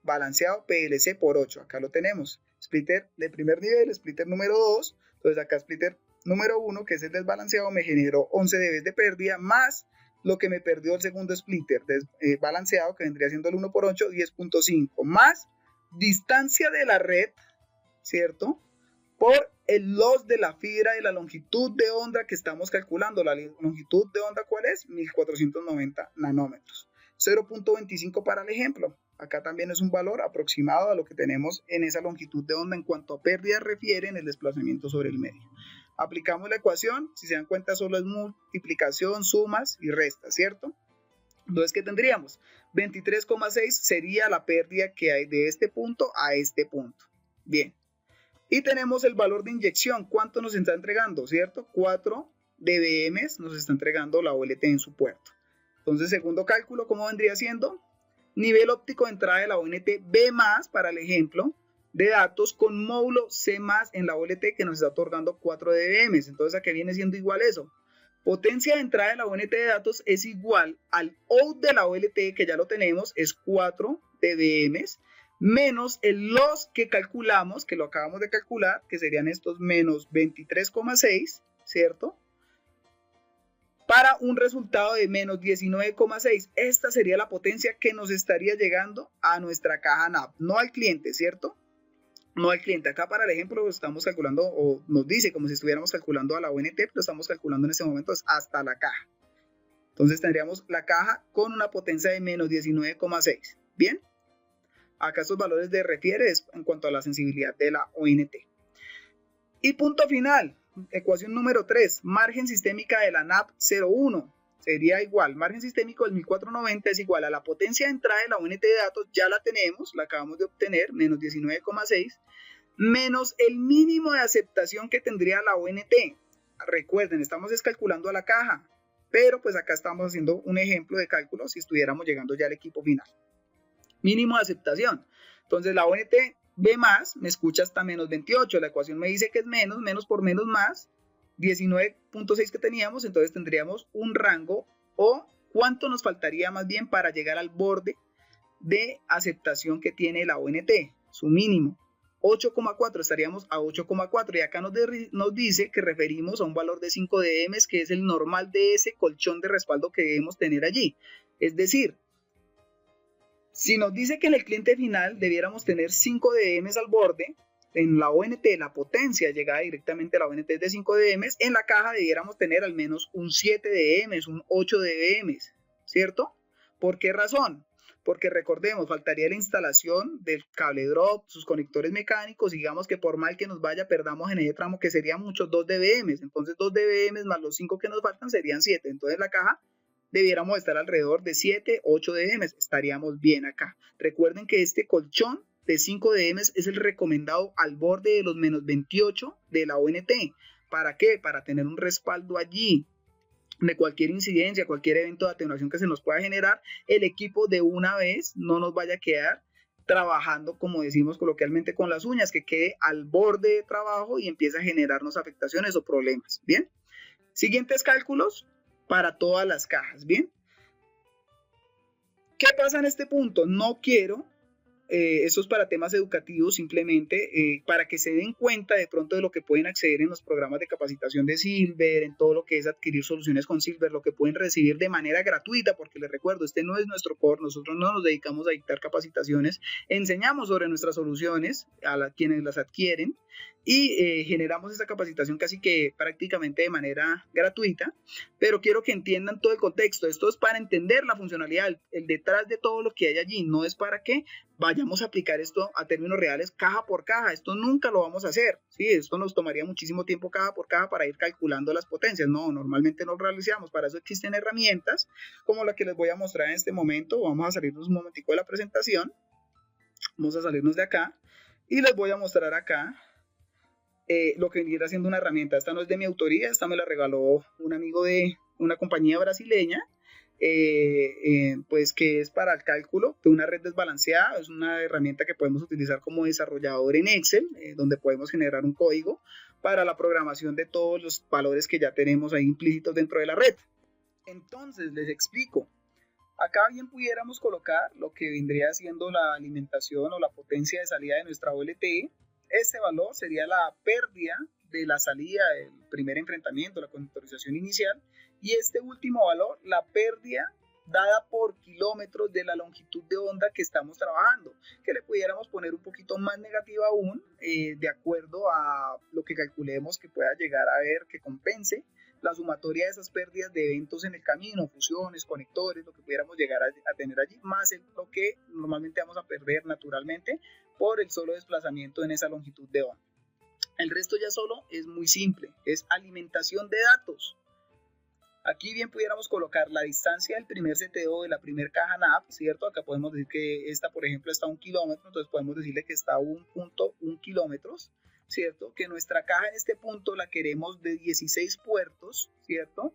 balanceado PLC por 8. Acá lo tenemos. Splitter de primer nivel, splitter número 2. Entonces acá splitter número 1, que es el desbalanceado, me generó 11 dB de pérdida, más lo que me perdió el segundo splitter balanceado, que vendría siendo el 1 por 8, 10.5, más distancia de la red, ¿cierto? Por el loss de la fibra de la longitud de onda que estamos calculando. La longitud de onda, ¿cuál es? 1490 nanómetros. 0.25 para el ejemplo. Acá también es un valor aproximado a lo que tenemos en esa longitud de onda en cuanto a pérdida refiere en el desplazamiento sobre el medio. Aplicamos la ecuación, si se dan cuenta solo es multiplicación, sumas y restas, ¿cierto? Entonces, ¿qué tendríamos? 23,6 sería la pérdida que hay de este punto a este punto. Bien. Y tenemos el valor de inyección. ¿Cuánto nos está entregando? ¿Cierto? 4 dBm nos está entregando la OLT en su puerto. Entonces, segundo cálculo, ¿cómo vendría siendo? Nivel óptico de entrada de la ONT B+, para el ejemplo, de datos con módulo C+ en la OLT que nos está otorgando 4 dBm. Entonces, ¿a qué viene siendo igual eso? Potencia de entrada de la ONT de datos es igual al out de la OLT, que ya lo tenemos, es 4 dBm, menos el loss que calculamos, que lo acabamos de calcular, que serían estos menos 23,6, ¿cierto? Para un resultado de menos 19,6. Esta sería la potencia que nos estaría llegando a nuestra caja NAP, no al cliente, ¿cierto? No al cliente. Acá para el ejemplo lo estamos calculando, o nos dice como si estuviéramos calculando a la ONT, lo estamos calculando en este momento hasta la caja. Entonces tendríamos la caja con una potencia de menos 19,6. ¿Bien? Acá estos valores de refiere es en cuanto a la sensibilidad de la ONT. Y punto final. Ecuación número 3, margen sistémica de la NAP 01 sería igual, margen sistémico del 1490 es igual a la potencia de entrada de la ONT de datos, ya la tenemos, la acabamos de obtener, menos 19,6, menos el mínimo de aceptación que tendría la ONT. Recuerden, estamos calculando a la caja, pero pues acá estamos haciendo un ejemplo de cálculo si estuviéramos llegando ya al equipo final. Mínimo de aceptación, entonces la ONT B+, me escucha hasta menos 28, la ecuación me dice que es menos, menos por menos más, 19.6 que teníamos, entonces tendríamos un rango o cuánto nos faltaría más bien para llegar al borde de aceptación que tiene la ONT, su mínimo, 8,4, estaríamos a 8,4 y acá nos dice que referimos a un valor de 5 dm que es el normal de ese colchón de respaldo que debemos tener allí, es decir, si nos dice que en el cliente final debiéramos tener 5 dm al borde, en la ONT la potencia llegada directamente a la ONT es de 5 dm, en la caja debiéramos tener al menos un 7 dm, un 8 dm, ¿cierto? ¿Por qué razón? Porque recordemos, faltaría la instalación del cable drop, sus conectores mecánicos, digamos que por mal que nos vaya, perdamos en ese tramo que serían muchos 2 dBm, entonces 2 dBm más los 5 que nos faltan serían 7, entonces la caja debiéramos estar alrededor de 7, 8 dBm, estaríamos bien acá. Recuerden que este colchón de 5 dBm es el recomendado al borde de los menos 28 de la ONT. ¿Para qué? Para tener un respaldo allí de cualquier incidencia, cualquier evento de atenuación que se nos pueda generar, el equipo de una vez no nos vaya a quedar trabajando, como decimos coloquialmente, con las uñas, que quede al borde de trabajo y empieza a generarnos afectaciones o problemas. Bien, siguientes cálculos para todas las cajas. Bien, ¿Qué pasa en este punto? No quiero, esto es para temas educativos simplemente, para que se den cuenta de pronto de lo que pueden acceder en los programas de capacitación de Silver, en todo lo que es adquirir soluciones con Silver, lo que pueden recibir de manera gratuita, porque les recuerdo, este no es nuestro core, nosotros no nos dedicamos a dictar capacitaciones, enseñamos sobre nuestras soluciones a quienes las adquieren y generamos esta capacitación casi que prácticamente de manera gratuita, pero quiero que entiendan todo el contexto. Esto es para entender la funcionalidad, el detrás de todo lo que hay allí, no es para que vayamos a aplicar esto a términos reales caja por caja. Esto nunca lo vamos a hacer, ¿sí? Esto nos tomaría muchísimo tiempo caja por caja para ir calculando las potencias. No, normalmente no lo realizamos. Para eso existen herramientas como la que les voy a mostrar en este momento. Vamos a salirnos un momentico de la presentación. Vamos a salirnos de acá y les voy a mostrar acá lo que viene siendo una herramienta. Esta no es de mi autoría, esta me la regaló un amigo de una compañía brasileña, pues que es para el cálculo de una red desbalanceada. Es una herramienta que podemos utilizar como desarrollador en Excel, donde podemos generar un código para la programación de todos los valores que ya tenemos ahí implícitos dentro de la red. Entonces, les explico. Acá bien pudiéramos colocar lo que vendría siendo la alimentación o la potencia de salida de nuestra VLTE. Este valor sería la pérdida de la salida del primer enfrentamiento, la conectorización inicial, y este último valor, la pérdida dada por kilómetros de la longitud de onda que estamos trabajando, que le pudiéramos poner un poquito más negativa aún, de acuerdo a lo que calculemos que pueda llegar a ver que compense la sumatoria de esas pérdidas de eventos en el camino, fusiones, conectores, lo que pudiéramos llegar a tener allí, más lo que normalmente vamos a perder naturalmente por el solo desplazamiento en esa longitud de onda. El resto ya solo es muy simple, es alimentación de datos. Aquí bien pudiéramos colocar la distancia del primer CTO de la primera caja NAP, ¿cierto? Acá podemos decir que esta, por ejemplo, está a 1 kilómetro, entonces podemos decirle que está a 1.1 kilómetros, ¿cierto? Que nuestra caja en este punto la queremos de 16 puertos, ¿cierto?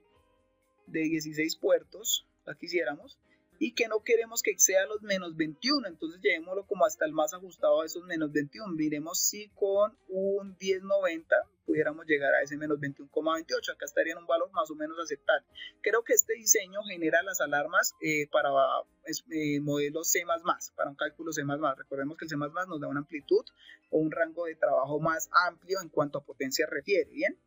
De 16 puertos, la quisiéramos, y que no queremos que exceda los menos 21, entonces llevémoslo como hasta el más ajustado a esos menos 21. Miremos si con un 1090 pudiéramos llegar a ese menos 21,28, acá estaría en un valor más o menos aceptable. Creo que este diseño genera las alarmas para modelos C++, para un cálculo C++. Recordemos que el C++ nos da una amplitud o un rango de trabajo más amplio en cuanto a potencia refiere, ¿bien?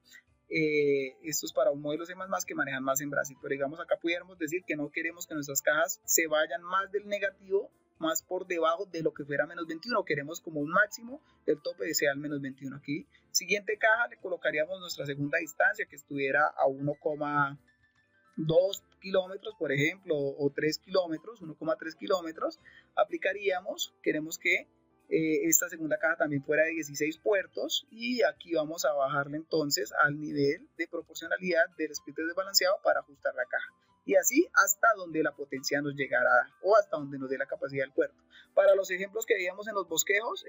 Esto es para un modelo C++ que manejan más en Brasil, pero digamos acá pudiéramos decir que no queremos que nuestras cajas se vayan más del negativo, más por debajo de lo que fuera menos 21, queremos como un máximo del tope de sea el menos 21. Aquí, siguiente caja, le colocaríamos nuestra segunda distancia que estuviera a 1,2 kilómetros, por ejemplo, o 3 kilómetros, 1,3 kilómetros, aplicaríamos, queremos que esta segunda caja también fuera de 16 puertos y aquí vamos a bajarle entonces al nivel de proporcionalidad del split desbalanceado para ajustar la caja y así hasta donde la potencia nos llegará a dar o hasta donde nos dé la capacidad del puerto. Para los ejemplos que veíamos en los bosquejos,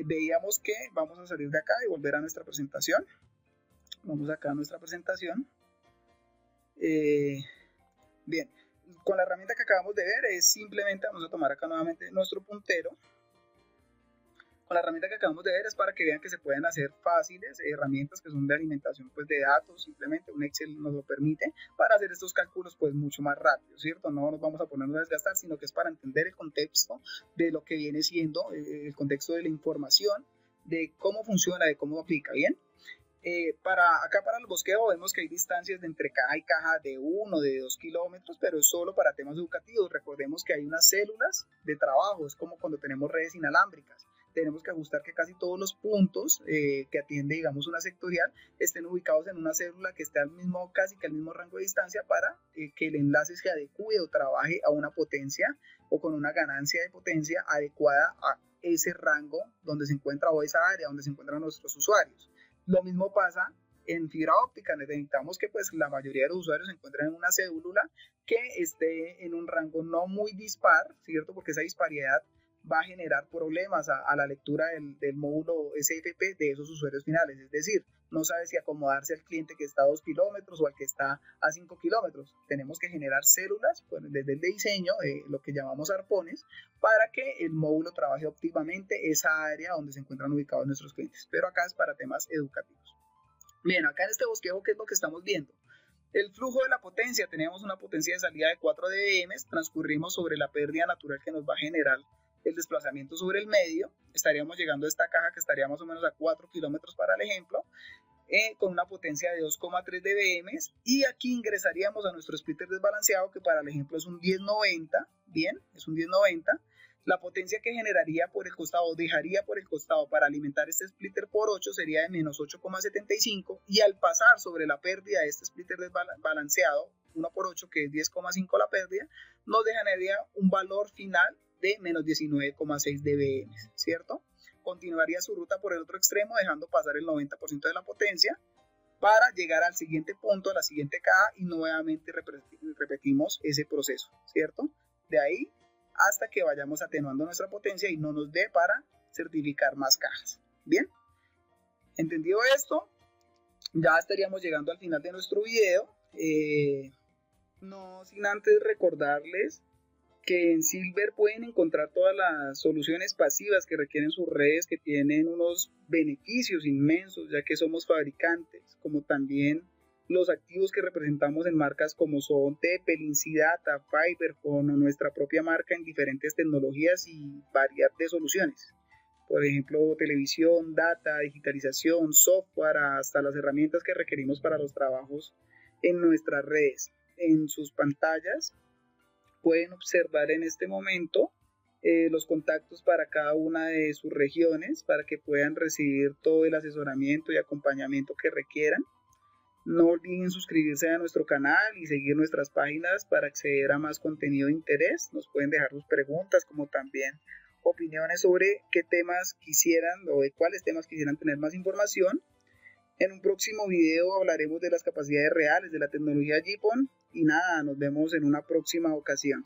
veíamos que vamos a salir de acá y volver a nuestra presentación. Vamos acá a nuestra presentación. Bien, con la herramienta que acabamos de ver es simplemente, vamos a tomar acá nuevamente nuestro puntero. Con la herramienta que acabamos de ver es para que vean que se pueden hacer fáciles herramientas que son de alimentación pues de datos, simplemente un Excel nos lo permite para hacer estos cálculos pues mucho más rápido, ¿cierto? No nos vamos a ponernos a desgastar, sino que es para entender el contexto de lo que viene siendo el contexto de la información, de cómo funciona, de cómo aplica, ¿bien? Para el bosqueo vemos que hay distancias de entre caja y caja de 1, de 2 kilómetros, pero es solo para temas educativos. Recordemos que hay unas células de trabajo, es como cuando tenemos redes inalámbricas. Tenemos que ajustar que casi todos los puntos que atiende, digamos, una sectorial estén ubicados en una célula que esté casi que al mismo rango de distancia para que el enlace se adecue o trabaje a una potencia o con una ganancia de potencia adecuada a ese rango donde se encuentra o esa área donde se encuentran nuestros usuarios. Lo mismo pasa en fibra óptica, necesitamos que pues la mayoría de los usuarios se encuentren en una célula que esté en un rango no muy dispar, ¿cierto? Porque esa disparidad va a generar problemas a la lectura del módulo SFP de esos usuarios finales, es decir, no sabe si acomodarse al cliente que está a 2 kilómetros o al que está a 5 kilómetros. Tenemos que generar células pues, desde el diseño, lo que llamamos arpones, para que el módulo trabaje óptimamente esa área donde se encuentran ubicados nuestros clientes. Pero acá es para temas educativos. Bien, acá en este bosquejo, ¿qué es lo que estamos viendo? El flujo de la potencia, tenemos una potencia de salida de 4 dBm, transcurrimos sobre la pérdida natural que nos va a generar el desplazamiento sobre el medio, estaríamos llegando a esta caja que estaría más o menos a 4 kilómetros para el ejemplo, con una potencia de 2,3 dBm, y aquí ingresaríamos a nuestro splitter desbalanceado, que para el ejemplo es un 1090, bien, es un 1090. La potencia que generaría por el costado, dejaría por el costado para alimentar este splitter por 8 sería de menos 8,75, y al pasar sobre la pérdida de este splitter desbalanceado, 1 por 8, que es 10,5 la pérdida, nos dejaría un valor final de menos 19,6 dBm, ¿cierto? Continuaría su ruta por el otro extremo, dejando pasar el 90% de la potencia para llegar al siguiente punto, a la siguiente caja, y nuevamente repetimos ese proceso, ¿cierto? De ahí hasta que vayamos atenuando nuestra potencia y no nos dé para certificar más cajas. Bien, entendido esto, ya estaríamos llegando al final de nuestro video. No sin antes recordarles que en Silver pueden encontrar todas las soluciones pasivas que requieren sus redes, que tienen unos beneficios inmensos, ya que somos fabricantes, como también los activos que representamos en marcas como son Teppelin, Data, Fiberphone o nuestra propia marca en diferentes tecnologías y variedad de soluciones. Por ejemplo, televisión, data, digitalización, software, hasta las herramientas que requerimos para los trabajos en nuestras redes. En sus pantallas pueden observar en este momento los contactos para cada una de sus regiones para que puedan recibir todo el asesoramiento y acompañamiento que requieran. No olviden suscribirse a nuestro canal y seguir nuestras páginas para acceder a más contenido de interés. Nos pueden dejar sus preguntas, como también opiniones sobre qué temas quisieran o de cuáles temas quisieran tener más información. En un próximo video hablaremos de las capacidades reales de la tecnología GPON y nada, nos vemos en una próxima ocasión.